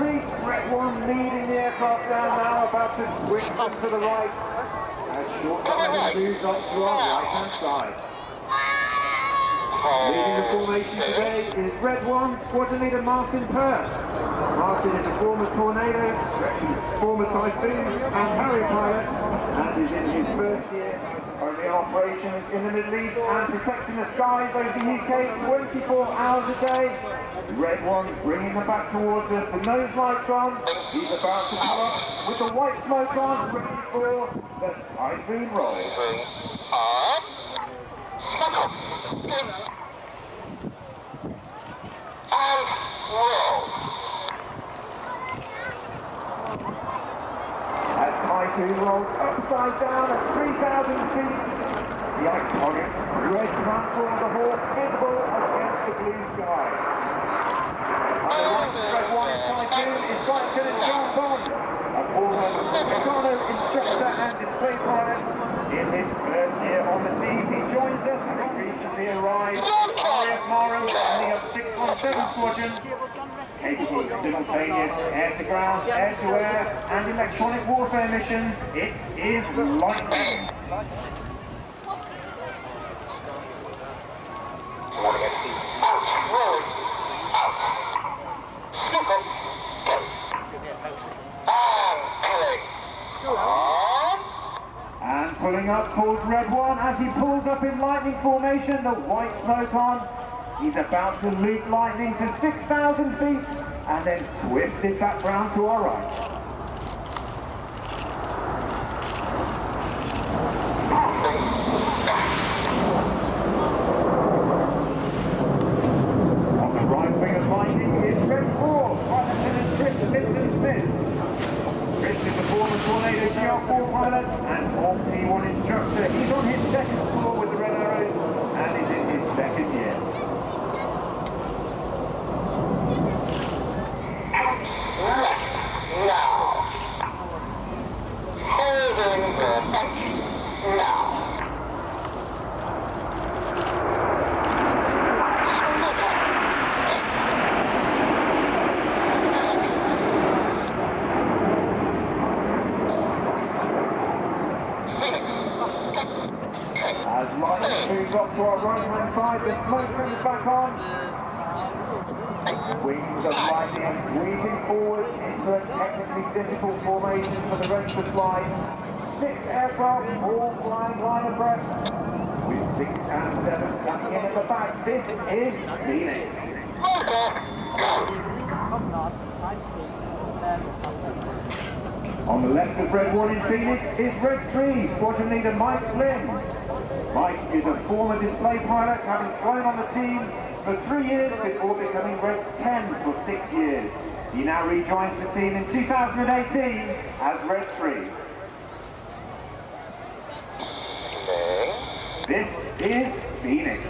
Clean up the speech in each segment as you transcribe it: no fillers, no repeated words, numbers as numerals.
retreat. Red 1 leading the aircraft down now, about to switch to the right. As short line moves up to our right-hand side. Leading the formation today is Red 1 Squadron Leader Martin Perth. Martin is a former Tornado, former Typhoon and Harrier pilot, and is in his first year of the operations in the Middle East and protecting the skies over the UK 24 hours a day. Red 1 bringing them back towards us, the nose lights on. He's about to come up with the white smoke on, ready for the Typhoon roll. And roll. As Typhoon rolls upside down at 3,000 feet, the iconic red platform of the Hawk visible against the blue sky. On the right, Red 1 Typhoon is Flight Lieutenant John Bond, a former Meccano instructor and display pilot. In his first year on the team, he joins us and recently arrived RAF Mara, heading up 617 Squadron, capable of simultaneous air-to-ground, air-to-air and electronic warfare missions. It is Lightning. And pulling up towards Red 1 as he pulls up in lightning formation, the white smoke on. He's about to loop lightning to 6,000 feet and then twist it back round to our right. On the right wing of lightning is Red 4, Flight Lieutenant Chris Smith. Chris is a former Tornado GR4 pilot and Hawk T1 instructor. He's on his second tour with the Red Arrows and is in his second year. Now. Holding the now. As lightning moves up to our right-hand side, the smoke comes back on. Wings of lightning weaving forward into a technically difficult formation for the rest of the flight. 6 aircraft, all flying line abreast, with 6 and 7 coming in at the back. This is Phoenix. On the left of Red 1 in Phoenix is Red 3, Squadron Leader Mike Flynn. Mike is a former display pilot, having flown on the team for 3 years before becoming Red 10 for 6 years. He now rejoins the team in 2018 as Red 3. This is Phoenix.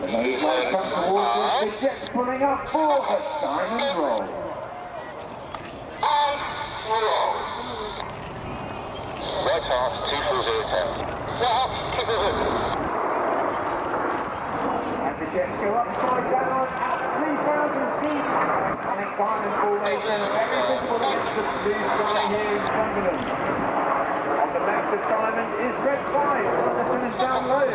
Those lights come towards us, the jets pulling up for a diamond roll. And roll. Right half, 2400. Right half, 2400. And the jets go upside down at 3,000 feet. Iconic diamond formation, very visible against the blue sky here in Sunderland. On the left of diamond is Red 5, Lieutenant down low.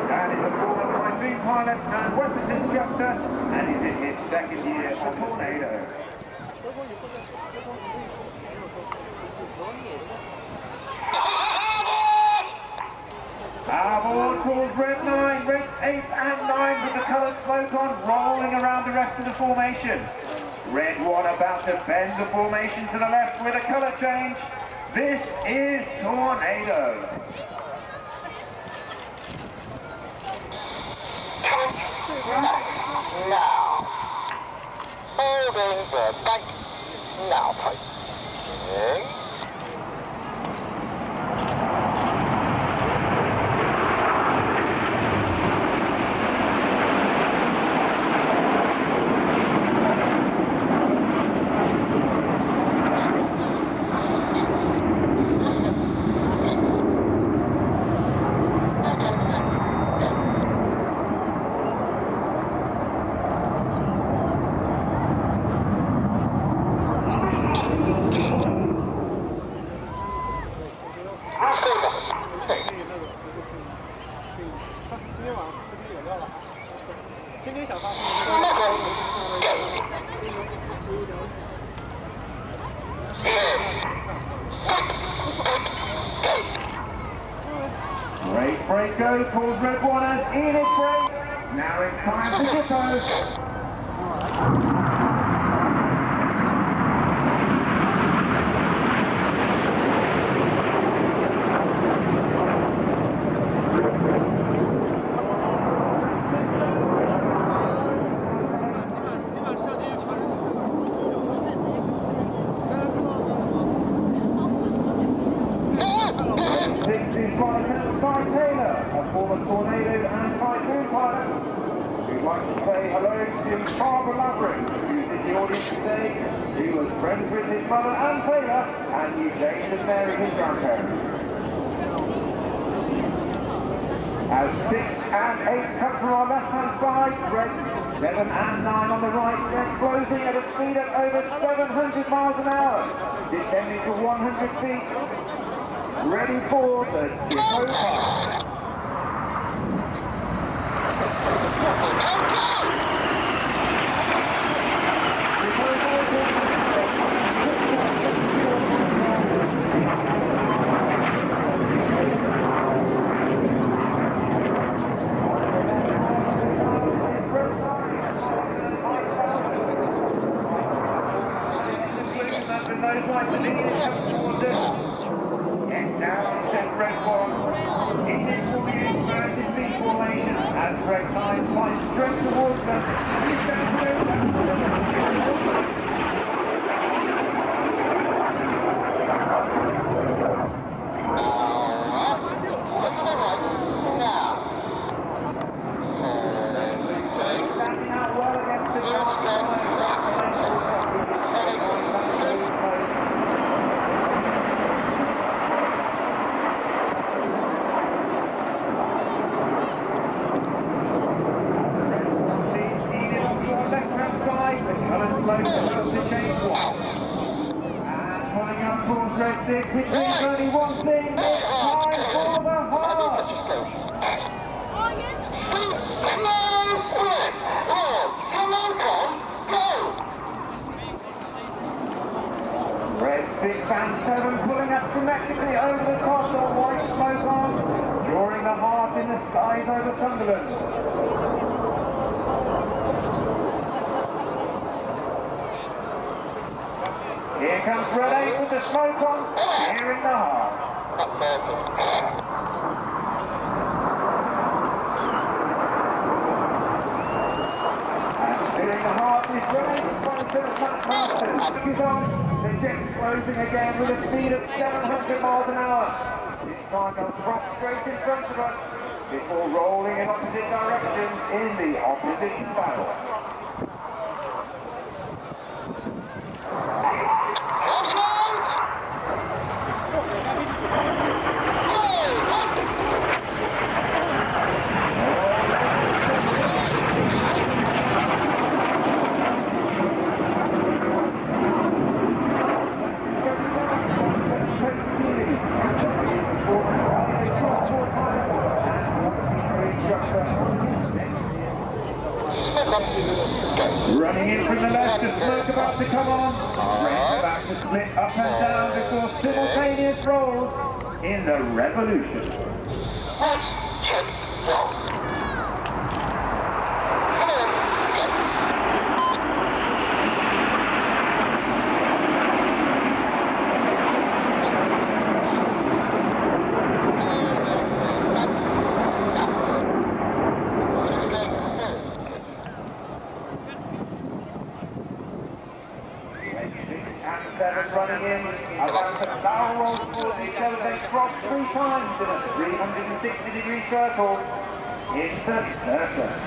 Dan is a former Typhoon pilot and weapons instructor, and is in his second year of Tornado. Aboard towards Red 9, Red 8 and 9 with the coloured smoke on, rolling around the rest of the formation. Red 1 about to bend the formation to the left with a colour change. This is Tornado. Now. Holding the bank. Now, pipe. Great break goes towards Red One as Enid break. Now it's time to Gippo. Tornado and Typhoon pilot. We'd like to say hello to Barbara Laverick, who's in the audience today. He was friends with his mother Anne Taylor and knew James and Mary, his grandparents. As 6 and 8 come from our left-hand side, red 7 and 9 on the right, they're closing at a speed of over 700 miles an hour, descending to 100 feet. Ready for the Gippo pass. Which means only one thing, it's time for the heart! Red 6 and 7 pulling up symmetrically over the top of white smoke on, drawing the heart in the skies over Sunderland. Here comes Red 8 with the smoke on, nearing the heart. And nearing the heart is Red 8, sponsor of Matt Masters. He's on, the jet's closing again with a speed of 700 miles an hour. This time they'll drop straight in front of us before rolling in opposite directions in the opposition battle. Running in from the left, the smoke about to come on. Race about to split up and down before simultaneous rolls in the revolution. 7 running in. About the barrel rolls towards each other. They cross 3 times in a 360-degree circle in the circus.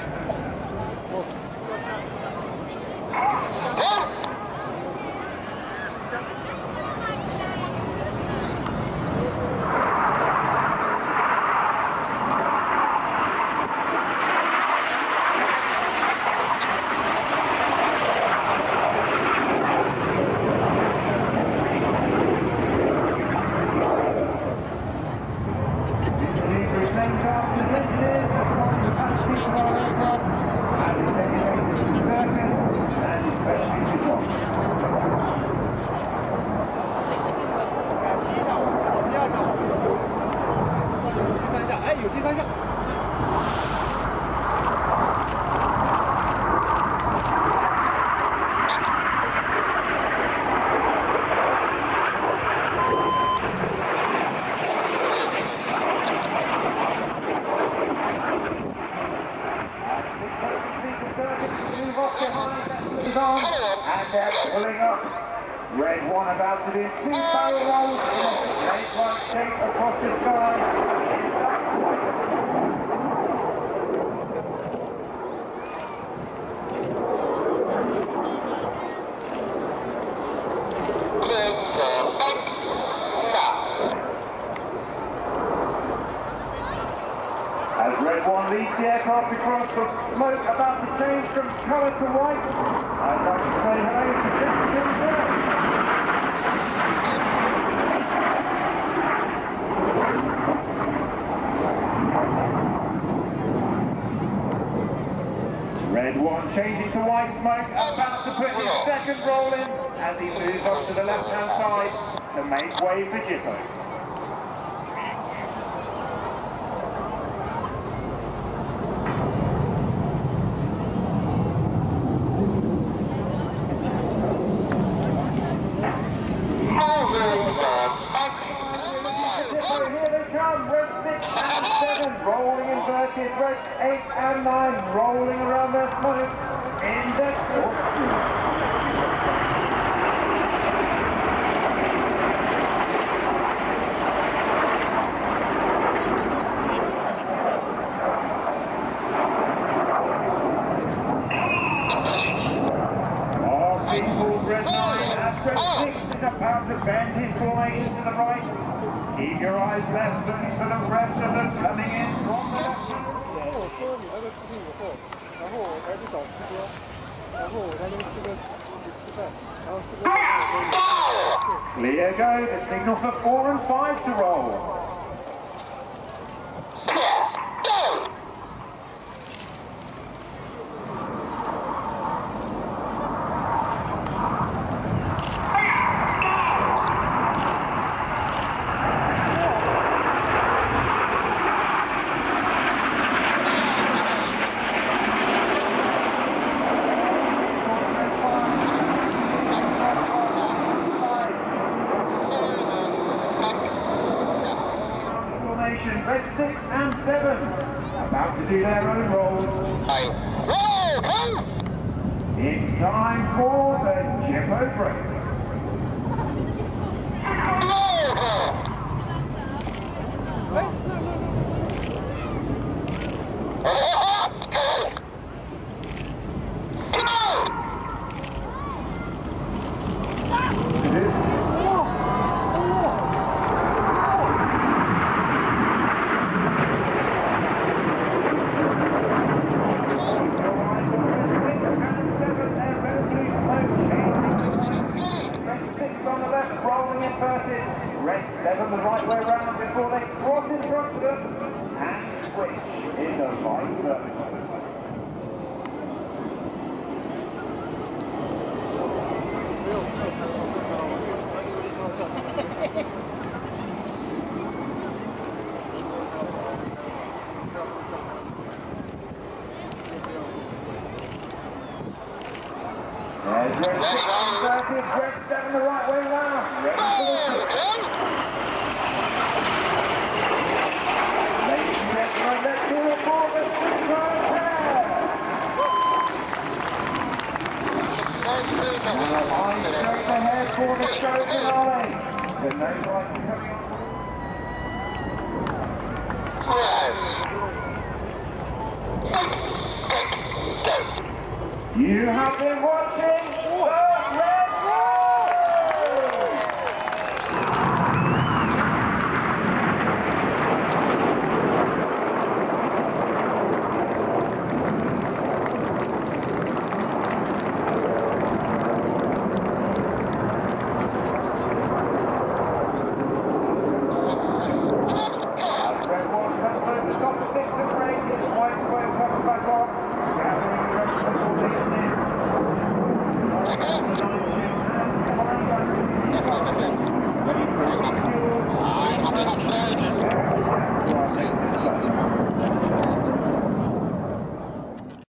And they're pulling up. Red one about to do 2 barrel rolls in a snake-like shape across the sky. As Red one leads the aircraft across, the smoke about to change from colour to white. I'd like to say hello to Red one changing to white smoke, about to put his second roll in as he moves off to the left-hand side to make way for Jippo. Rolling inverted, red 8 and 9 rolling around their smoke in the corkscrew. People, red 9 after 6 is about to bend his formation to the right. Keep your eyes left for the rest of them coming in from the left. Clear go, the signal for 4 and 5 to roll. Red 6 and 7 about to do their own rolls. It's time for the Jippo break. Red 7 the right way round before they cross in front of them and switch in the right circle. There's Red 6 inverted, Red 7 the right way round. Ready for the switch. Ladies and gentlemen, let's do it for the Sunderland pair. Well, I'm straight ahead for the The name light coming on. You have been watching